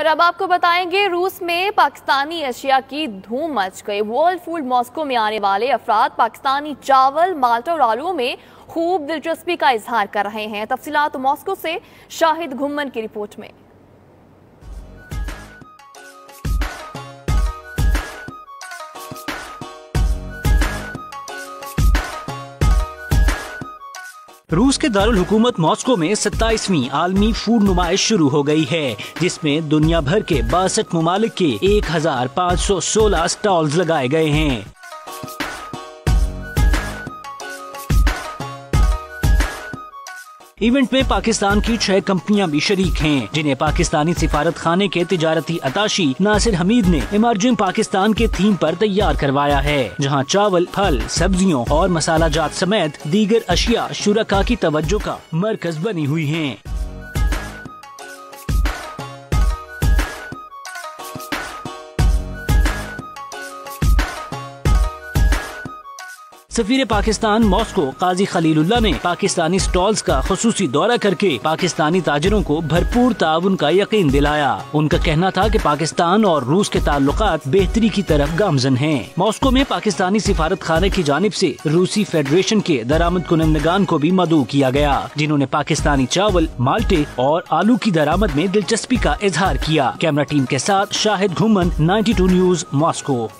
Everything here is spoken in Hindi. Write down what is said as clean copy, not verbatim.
और अब आपको बताएंगे, रूस में पाकिस्तानी अशिया की धूम मच गई। वर्ल्ड फूड मॉस्को में आने वाले अफराद पाकिस्तानी चावल, माल्टा और आलूओं में खूब दिलचस्पी का इजहार कर रहे हैं। तफसीलात मॉस्को से शाहिद घुम्मन की रिपोर्ट में। रूस के दारुल हुकूमत मॉस्को में 27वीं आलमी फूड नुमाइश शुरू हो गई है, जिसमें दुनिया भर के 62 ममालिक के 1516 स्टॉल्स लगाए गए हैं। इवेंट में पाकिस्तान की 6 कंपनियां भी शरीक हैं, जिन्हें पाकिस्तानी सिफारत खाने के तिजारती अताशी नासिर हमीद ने इमर्जिंग पाकिस्तान के थीम पर तैयार करवाया है, जहां चावल, फल, सब्जियों और मसाला जात समेत दीगर अशिया शुरका की तवज्जो का मरकज बनी हुई हैं। सफीर पाकिस्तान मॉस्को काजी खलीलुल्लाह ने पाकिस्तानी स्टॉल्स का खुसूसी दौरा करके पाकिस्तानी ताजिरों को भरपूर ताउन का यकीन दिलाया। उनका कहना था कि पाकिस्तान और रूस के ताल्लुकात बेहतरी की तरफ गामजन हैं। मॉस्को में पाकिस्तानी सिफारत खाने की जानिब से रूसी फेडरेशन के दरामद कुनंदगान को भी मदऊ किया गया, जिन्होंने पाकिस्तानी चावल, माल्टे और आलू की दरामद में दिलचस्पी का इजहार किया। कैमरा टीम के साथ शाहिद घुम्मन, 92 न्यूज़, मॉस्को।